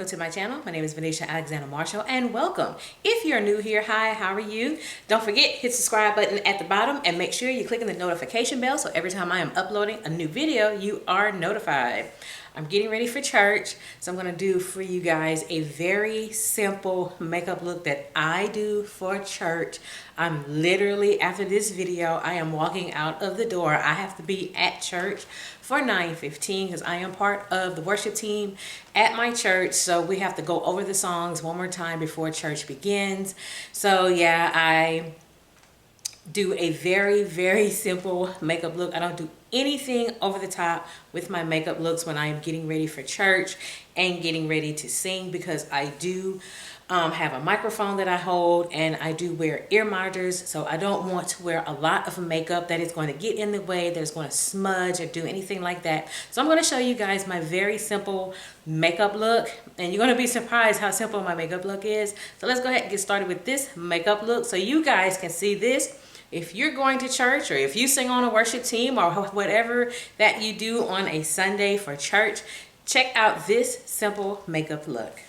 welcome to my channel. My name is Venetia Alexander Marshall and welcome. If you're new here, hi, how are you? Don't forget, hit the subscribe button at the bottom and make sure you're clicking the notification bell so every time I am uploading a new video, you are notified. I'm getting ready for church, so I'm going to do for you guys a very simple makeup look that I do for church. I'm literally, after this video, I am walking out of the door. I have to be at church for 9:15 because I am part of the worship team at my church, so we have to go over the songs one more time before church begins. So yeah, I do a very simple makeup look. I don't do anything over the top with my makeup looks when I am getting ready for church and getting ready to sing, because I do have a microphone that I hold and I do wear ear monitors, so I don't want to wear a lot of makeup that is going to get in the way, that is going to smudge or do anything like that. So I'm going to show you guys my very simple makeup look, and you're going to be surprised how simple my makeup look is. So let's go ahead and get started with this makeup look so you guys can see this. If you're going to church, or if you sing on a worship team, or whatever that you do on a Sunday for church, check out this simple makeup look.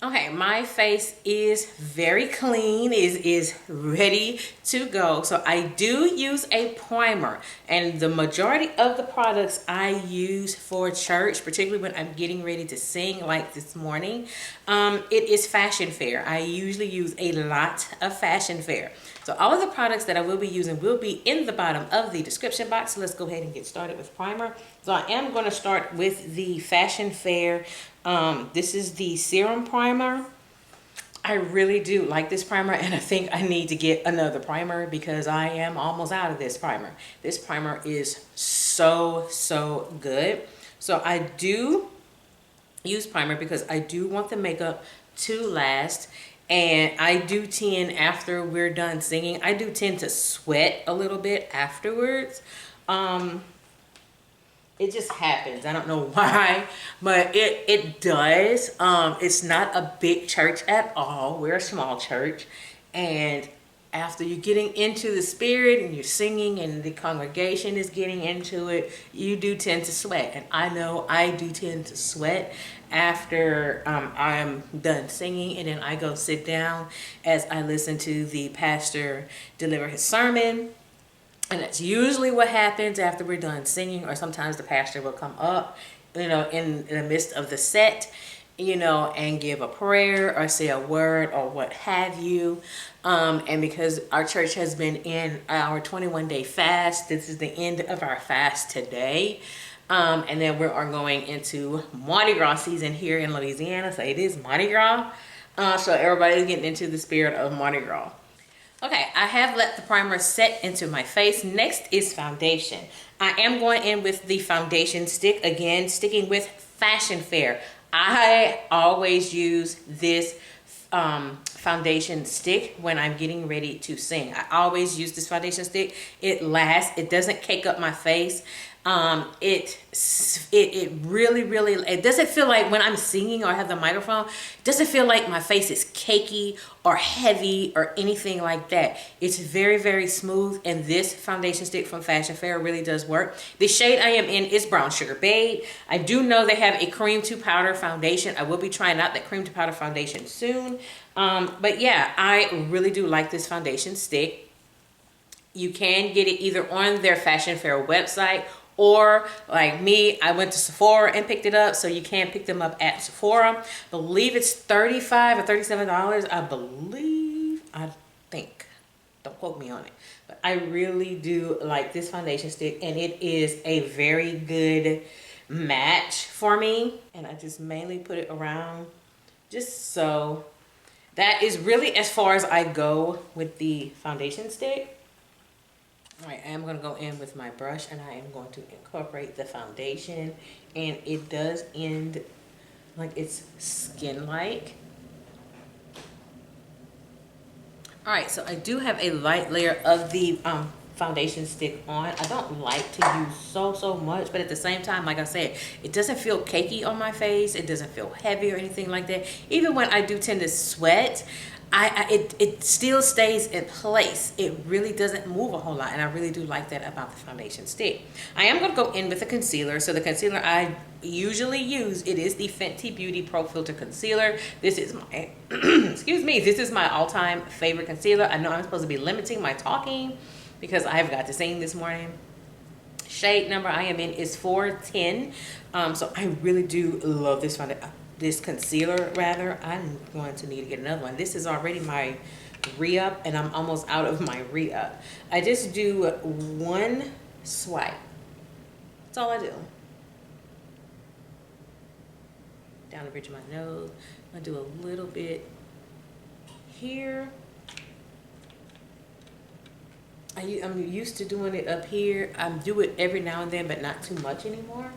Okay, my face is very clean, is ready to go. So I do use a primer, and the majority of the products I use for church, particularly when I'm getting ready to sing like this morning, it is Fashion Fair. I usually use a lot of Fashion Fair. So all of the products that I will be using will be in the bottom of the description box. So let's go ahead and get started with primer. So I am going to start with the Fashion Fair. This is the Serum primer. I really do like this primer, and I think I need to get another primer because I am almost out of this primer. This primer is so good. So I do use primer because I do want the makeup to last. And I do tend, after we're done singing, I do tend to sweat a little bit afterwards. It just happens. I don't know why, but it does. It's not a big church at all. We're a small church. And after you're getting into the spirit and you're singing and the congregation is getting into it, you do tend to sweat. And I know I do tend to sweat after I'm done singing, and then I go sit down as I listen to the pastor deliver his sermon. And that's usually what happens after we're done singing, or sometimes the pastor will come up, you know, in the midst of the set, you know, and give a prayer or say a word or what have you. And because our church has been in our 21-day fast, this is the end of our fast today. And then we are going into Mardi Gras season here in Louisiana. So it is Mardi Gras. So everybody's getting into the spirit of Mardi Gras. Okay, I have let the primer set into my face. Next is foundation. I am going in with the foundation stick. Again, sticking with Fashion Fair. I always use this foundation stick when I'm getting ready to sing. I always use this foundation stick. It lasts. It doesn't cake up my face. It really, it doesn't feel like when I'm singing or I have the microphone, it doesn't feel like my face is cakey or heavy or anything like that. It's very smooth, and this foundation stick from Fashion Fair really does work. The shade I am in is Brown Sugar Babe. I do know they have a cream to powder foundation. I will be trying out that cream to powder foundation soon. But yeah, I really do like this foundation stick. You can get it either on their Fashion Fair website, or like me, I went to Sephora and picked it up, so you can pick them up at Sephora. I believe it's $35 or $37, I think. Don't quote me on it. But I really do like this foundation stick, and it is a very good match for me. And I just mainly put it around just so. That is really as far as I go with the foundation stick. All right, I am going to go in with my brush, and I am going to incorporate the foundation, and it does end like it's skin-like. All right, so I do have a light layer of the foundation stick on. I don't like to use so much, but at the same time, like I said, it doesn't feel cakey on my face. It doesn't feel heavy or anything like that. Even when I do tend to sweat, it still stays in place. It really doesn't move a whole lot, and I really do like that about the foundation stick. I am going to go in with a concealer. So the concealer I usually use, it is the Fenty Beauty Pro Filter Concealer. This is my excuse me, this is my all-time favorite concealer. I know I'm supposed to be limiting my talking because I've got to sing this morning. Shade number I am in is 410. So I really do love this concealer rather. I'm going to need to get another one. This is already my re-up, and I'm almost out of my re-up. I just do one swipe. That's all I do. Down the bridge of my nose. I do a little bit here. I'm used to doing it up here. I do it every now and then, but not too much anymore.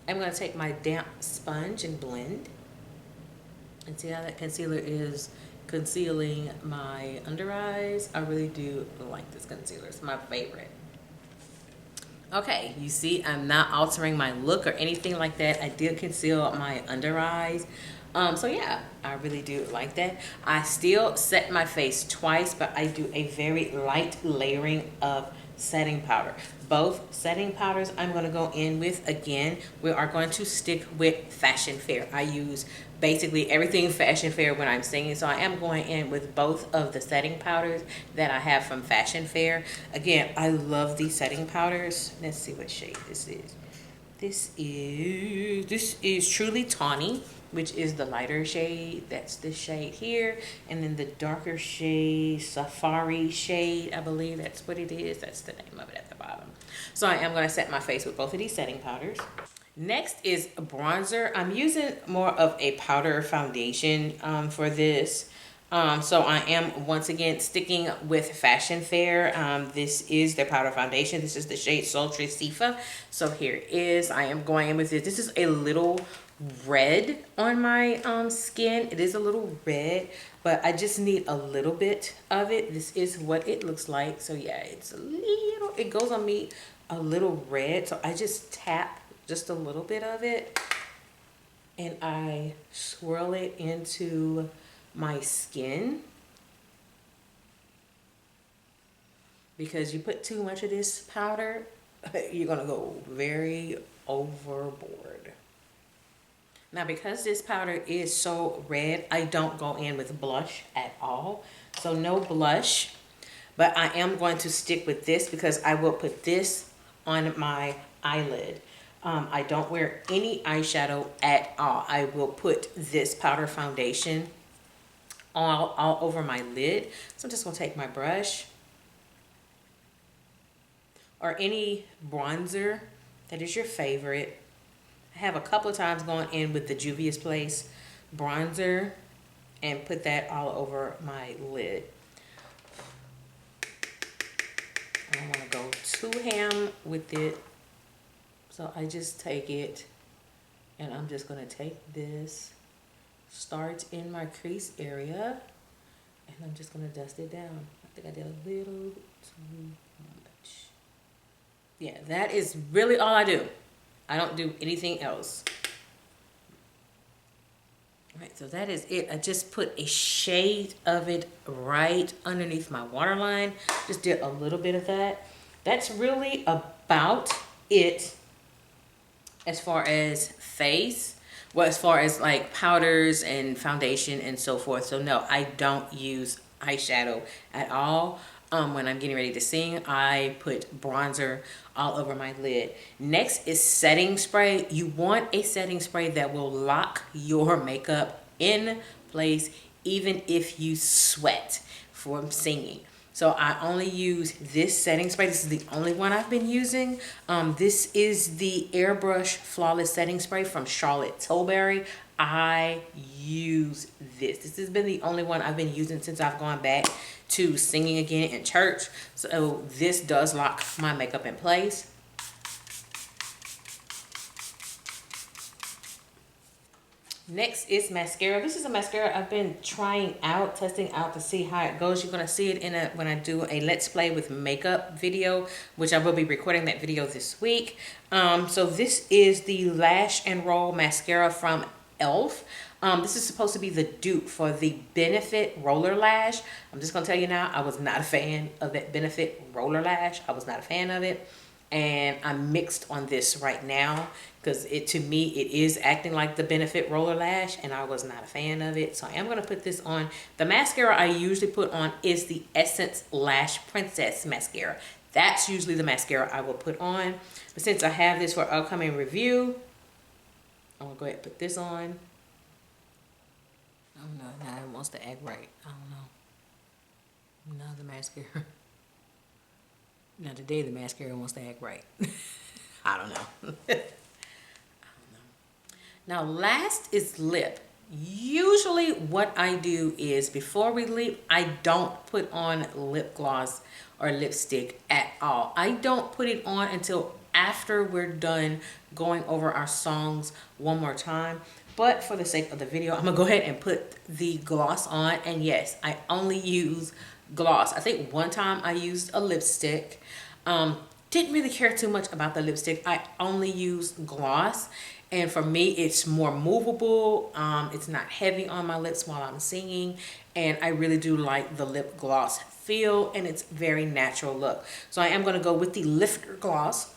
I'm going to take my damp sponge and blend. And see how that concealer is concealing my under eyes. I really do like this concealer. It's my favorite. Okay, you see I'm not altering my look or anything like that. I did conceal my under eyes. So yeah, I really do like that. I still set my face twice, but I do a very light layering of setting powder. Both setting powders I'm going to go in with. Again, we are going to stick with Fashion Fair. I use basically everything Fashion Fair when I'm singing, so I am going in with both of the setting powders that I have from Fashion Fair. Again, I love these setting powders. Let's see what shade this is. This is Truly Tawny, which is the lighter shade. That's this shade here. And then the darker shade, Safari shade, I believe that's what it is. That's the name of it at the bottom. So I am going to set my face with both of these setting powders. Next is a bronzer. I'm using more of a powder foundation for this. So I am once again sticking with Fashion Fair. This is their powder foundation. This is the shade Sultry Sephia. So here it is. I am going in with this. This is a little red on my skin. It is a little red, but I just need a little bit of it. This is what it looks like. So yeah, it's a little, it goes on me a little red. So I just tap just a little bit of it and I swirl it into my skin, because you put too much of this powder, you're gonna go very overboard. Now, because this powder is so red, I don't go in with blush at all. So no blush, but I am going to stick with this because I will put this on my eyelid. I don't wear any eyeshadow at all. I will put this powder foundation all over my lid. So I'm just gonna take my brush or any bronzer that is your favorite. I have a couple of times gone in with the Juvia's Place bronzer and put that all over my lid. I don't want to go too ham with it, so I just take it and I'm just going to take this, start in my crease area, and I'm just going to dust it down. I think I did a little too much. Yeah, that is really all I do. I don't do anything else. All right, so that is it. I just put a shade of it right underneath my waterline. Just did a little bit of that. That's really about it as far as face. Well, as far as like powders and foundation and so forth. So no, I don't use eyeshadow at all. When I'm getting ready to sing, I put bronzer all over my lid. Next is setting spray. You want a setting spray that will lock your makeup in place even if you sweat from singing. So I only use this setting spray. This is the only one I've been using. This is the Airbrush Flawless Setting Spray from Charlotte Tilbury. I use this. This has been the only one I've been using since I've gone back to singing again in church. So this does lock my makeup in place. Next is mascara. This is a mascara I've been trying out, testing out to see how it goes. You're going to see it in when I do a Let's Play with Makeup video, which I will be recording that video this week. So this is the Lash and Roll Mascara from E.L.F. This is supposed to be the dupe for the Benefit Roller Lash. I'm just gonna tell you now, I was not a fan of that Benefit Roller Lash. I was not a fan of it. And I'm mixed on this right now because to me it is acting like the Benefit Roller Lash, and I was not a fan of it. So I am going to put this on. The mascara I usually put on is the Essence Lash Princess mascara. That's usually the mascara I will put on. But since I have this for upcoming review, I'm going to go ahead and put this on. I don't know, now it wants to act right. I don't know. Now the mascara. Now today the mascara wants to act right. I don't know. I don't know. Now last is lip. Usually what I do is before we lip, I don't put on lip gloss or lipstick at all. I don't put it on until after we're done going over our songs one more time. But for the sake of the video, I'm gonna go ahead and put the gloss on. And yes, I only use gloss. I think one time I used a lipstick. Didn't really care too much about the lipstick. I only use gloss, and for me it's more movable. It's not heavy on my lips while I'm singing, and I really do like the lip gloss feel, and it's very natural look. So I am going to go with the Lifter Gloss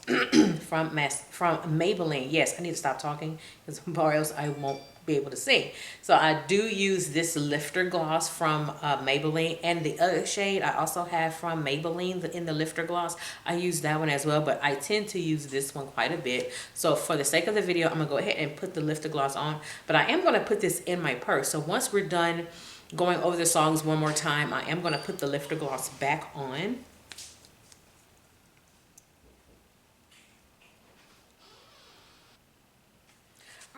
from Maybelline. Yes, I need to stop talking because or else I won't be able to sing. So I do use this Lifter Gloss from Maybelline, and the other shade I also have from Maybelline in the Lifter Gloss. I use that one as well, but I tend to use this one quite a bit. So for the sake of the video, I'm gonna go ahead and put the Lifter Gloss on, but I am gonna put this in my purse. So once we're done going over the songs one more time, I am gonna put the Lifter Gloss back on.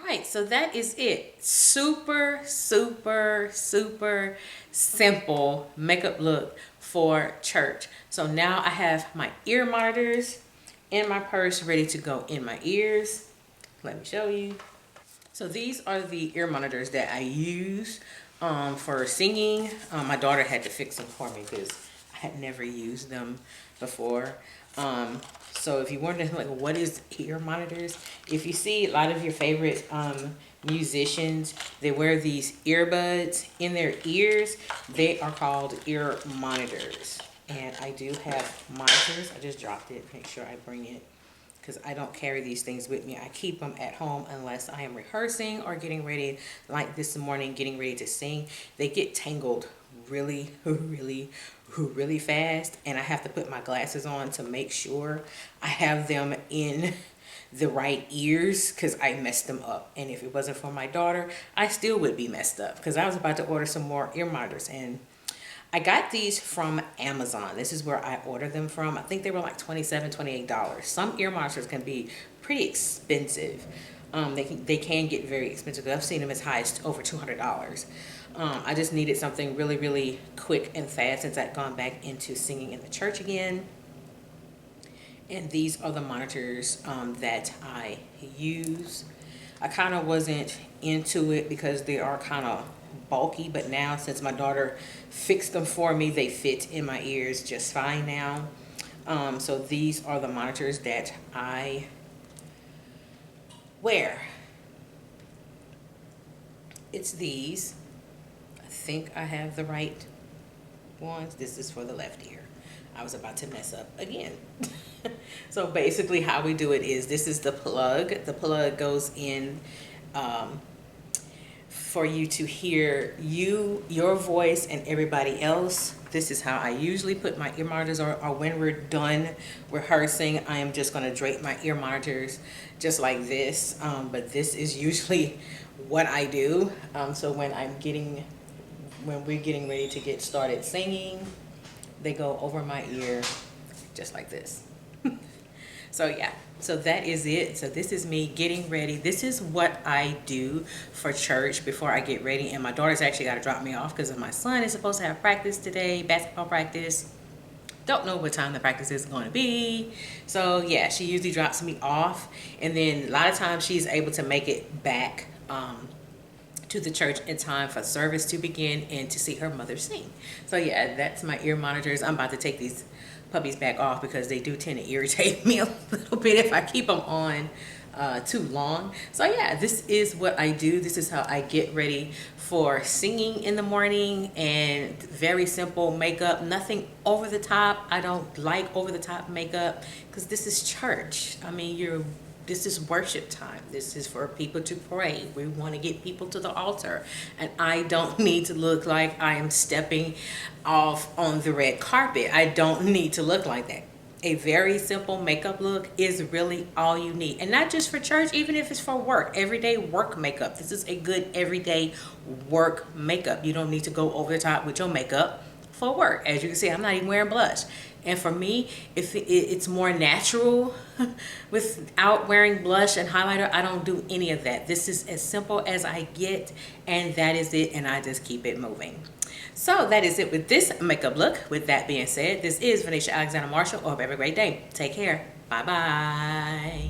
Right, so that is it. Super, super, super simple makeup look for church. So now I have my ear monitors in my purse ready to go in my ears. Let me show you. So these are the ear monitors that I use for singing. My daughter had to fix them for me because I had never used them before. So if you're wondering like what is ear monitors, if you see a lot of your favorite musicians, they wear these earbuds in their ears, they are called ear monitors. And I do have monitors. I just dropped it. Make sure I bring it because I don't carry these things with me. I keep them at home unless I am rehearsing or getting ready, like this morning, getting ready to sing. They get tangled really fast, and I have to put my glasses on to make sure I have them in the right ears because I messed them up. And if it wasn't for my daughter, I still would be messed up because I was about to order some more ear monitors, and I got these from Amazon. This is where I ordered them from. I think they were like $27, $28. Some ear monitors can be pretty expensive. They can get very expensive. I've seen them as high as over $200. I just needed something really quick and fast since I'd gone back into singing in the church again. And these are the monitors that I use. I kind of wasn't into it because they are kind of bulky, but now since my daughter fixed them for me, they fit in my ears just fine now. So these are the monitors that I wear. It's these. I think I have the right ones. This is for the left ear. I was about to mess up again. So basically how we do it is this is the plug. The plug goes in for you to hear your voice and everybody else. This is how I usually put my ear monitors, or when we're done rehearsing, I am just going to drape my ear monitors just like this. But this is usually what I do. So when we're getting ready to get started singing, they go over my ear just like this. So yeah, so that is it. So this is me getting ready. This is what I do for church before I get ready. And my daughter's actually got to drop me off because my son is supposed to have practice today, basketball practice. Don't know what time the practice is going to be. So yeah, she usually drops me off. And then a lot of times she's able to make it back to the church in time for service to begin and to see her mother sing. So yeah, that's my ear monitors. I'm about to take these puppies back off because they do tend to irritate me a little bit if I keep them on. too long. So yeah, this is what I do. This is how I get ready for singing in the morning, and very simple makeup, nothing over the top. I don't like over the top makeup because this is church. I mean, this is worship time. This is for people to pray. We want to get people to the altar. And I don't need to look like I am stepping off on the red carpet. I don't need to look like that. A very simple makeup look is really all you need. And not just for church, even if it's for work, everyday work makeup. This is a good everyday work makeup. You don't need to go over the top with your makeup for work. As you can see, I'm not even wearing blush. And for me, if it's more natural without wearing blush and highlighter, I don't do any of that. This is as simple as I get, and that is it, and I just keep it moving. So that is it with this makeup look. With that being said, this is Venetia Alexander Marshall. I hope you have a great day. Take care. Bye-bye.